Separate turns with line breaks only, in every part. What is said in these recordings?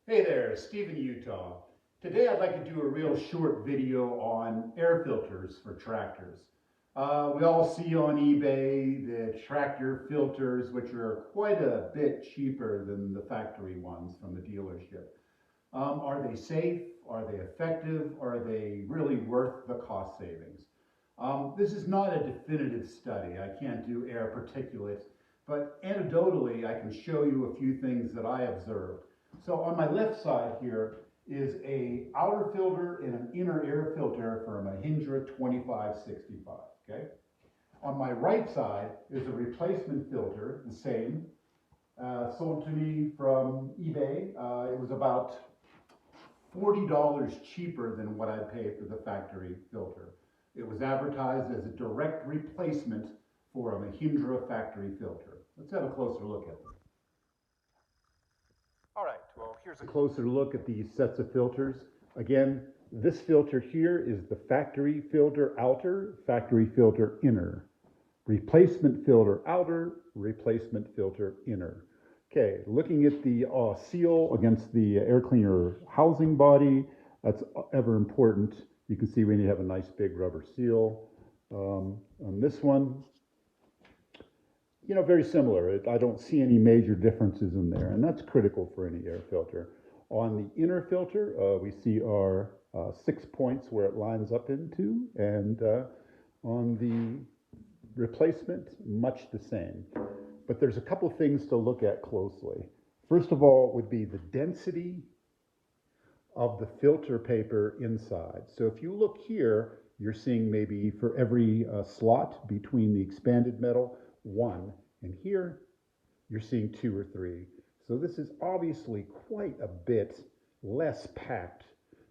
Hey there, Steve in Utah. Today I'd like to do a real short video on air filters for tractors. We all see on eBay the tractor filters, which are quite a bit cheaper than the factory ones from the dealership. Are they safe? Are they effective? Are they really worth the cost savings? This is not a definitive study. I can't do air particulate, but anecdotally, I can show you a few things that I observed. So on my left side here is a outer filter and an inner air filter for a Mahindra 2565, okay? On my right side is a replacement filter, the same, sold to me from eBay. It was about $40 cheaper than what I'd pay for the factory filter. It was advertised as a direct replacement for a Mahindra factory filter. Let's have a closer look at them. All right, well, here's a closer look at these sets of filters. Again, this filter here is the factory filter outer, factory filter inner. Replacement filter outer, replacement filter inner. Okay, looking at the seal against the air cleaner housing body, that's ever important. You can see we need to have a nice big rubber seal. On this one, very similar. I don't see any major differences in there, and that's critical for any air filter. On the inner filter, we see our 6 points where it lines up into, and on the replacement, much the same. But there's a couple things to look at closely. First of all would be the density of the filter paper inside. So if you look here, you're seeing maybe for every slot between the expanded metal, 1. And here, you're seeing 2 or 3. So this is obviously quite a bit less packed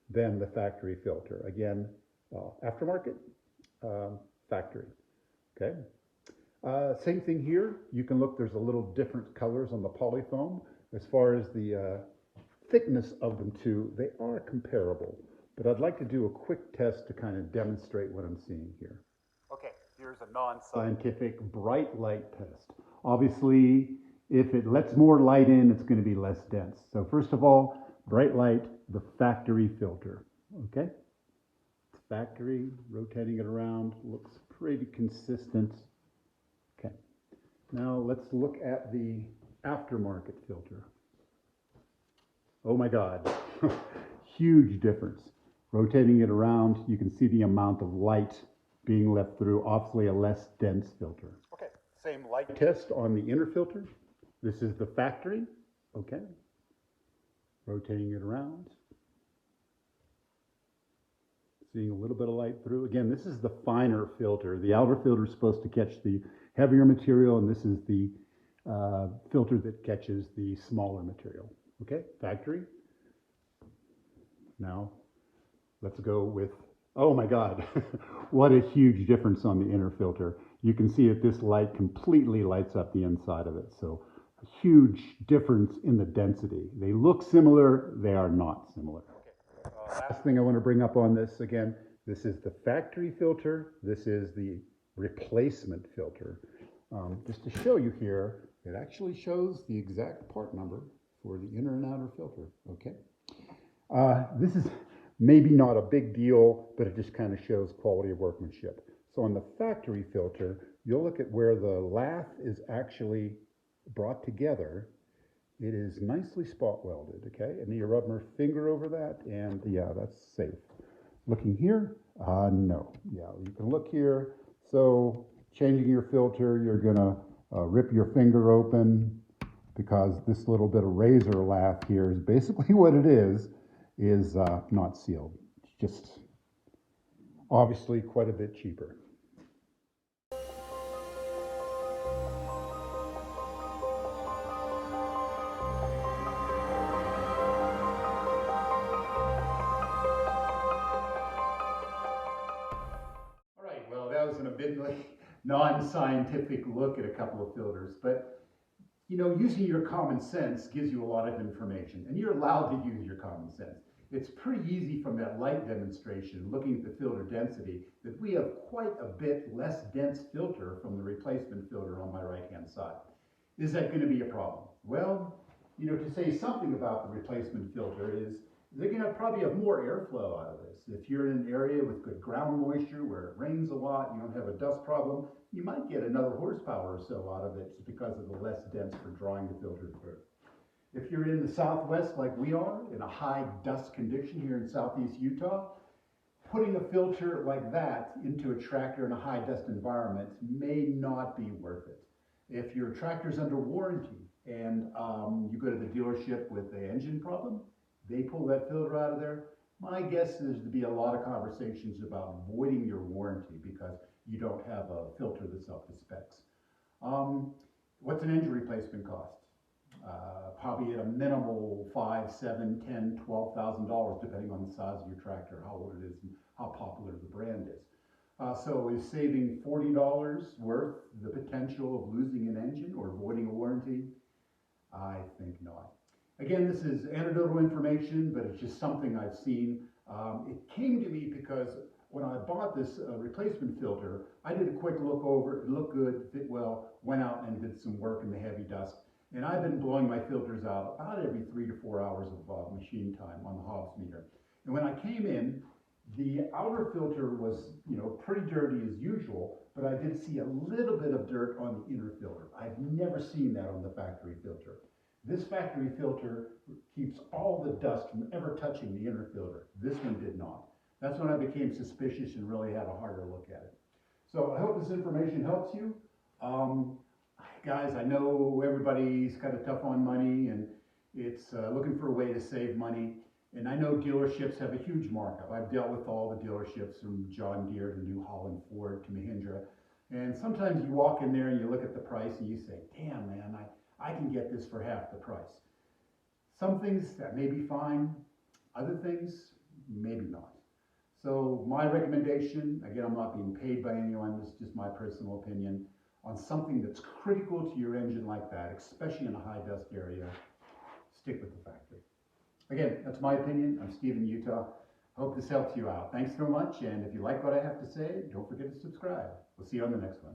than the factory filter. Again, aftermarket, factory, okay? Same thing here. You can look, there's a little different colors on the polyfoam. As far as the thickness of them too, they are comparable. But I'd like to do a quick test to kind of demonstrate what I'm seeing here. Okay, here's a non-scientific bright light test. Obviously, if it lets more light in, it's going to be less dense. So first of all, bright light, the factory filter, okay? It's factory, rotating it around, looks pretty consistent. Okay, now let's look at the aftermarket filter. Oh my God, huge difference. Rotating it around, you can see the amount of light being let through, obviously a less dense filter. Okay, same light test on the inner filter. This is the factory, okay. Rotating it around. Seeing a little bit of light through. Again, this is the finer filter. The outer filter is supposed to catch the heavier material, and this is the filter that catches the smaller material. Okay, factory. Now, let's go with, oh my God, what a huge difference on the inner filter. You can see that this light completely lights up the inside of it. So, a huge difference in the density. They look similar, they are not similar. Last thing I want to bring up on this again, this is the factory filter, this is the replacement filter. Just to show you here, it actually shows the exact part number for the inner and outer filter, okay? This is maybe not a big deal, but it just kind of shows quality of workmanship. So on the factory filter, you'll look at where the lath is actually brought together. It is nicely spot welded, okay? And you rub your finger over that, and yeah, that's safe. Looking here, no. Yeah, you can look here. So changing your filter, you're gonna rip your finger open because this little bit of razor lath here is basically what it is not sealed. It's just obviously quite a bit cheaper. Well, that was an admittedly non-scientific look at a couple of filters, but using your common sense gives you a lot of information, and you're allowed to use your common sense. It's pretty easy from that light demonstration, looking at the filter density, that we have quite a bit less dense filter from the replacement filter on my right-hand side. Is that going to be a problem? Well, To say something about the replacement filter is they're going to probably have more airflow out of this. If you're in an area with good ground moisture where it rains a lot, you don't have a dust problem, you might get another horsepower or so out of it just because of the less dense for drawing the filter through. If you're in the Southwest like we are, in a high dust condition here in Southeast Utah, putting a filter like that into a tractor in a high dust environment may not be worth it. If your tractor's under warranty and you go to the dealership with the engine problem, they pull that filter out of there, my guess is there'd be a lot of conversations about voiding your warranty because you don't have a filter that's up to specs. What's an engine replacement cost? Probably at a minimal $5, $7, $10, $12,000, depending on the size of your tractor, how old it is, and how popular the brand is. So is saving $40 worth the potential of losing an engine or voiding a warranty? I think not. Again, this is anecdotal information, but it's just something I've seen. It came to me because when I bought this replacement filter, I did a quick look over, it looked good, fit well, went out and did some work in the heavy dust. And I've been blowing my filters out about every 3 to 4 hours of machine time on the Hobbs meter. And when I came in, the outer filter was, pretty dirty as usual, but I did see a little bit of dirt on the inner filter. I've never seen that on the factory filter. This factory filter keeps all the dust from ever touching the inner filter. This one did not. That's when I became suspicious and really had a harder look at it. So I hope this information helps you. Guys, I know everybody's kind of tough on money and it's looking for a way to save money. And I know dealerships have a huge markup. I've dealt with all the dealerships from John Deere to New Holland Ford to Mahindra. And sometimes you walk in there and you look at the price and you say, damn man, I can get this for half the price. Some things that may be fine, other things, maybe not. So my recommendation, again, I'm not being paid by anyone, this is just my personal opinion, on something that's critical to your engine like that, especially in a high dust area, stick with the factory. Again, that's my opinion. I'm Steve in Utah. I hope this helps you out. Thanks so much, and if you like what I have to say, don't forget to subscribe. We'll see you on the next one.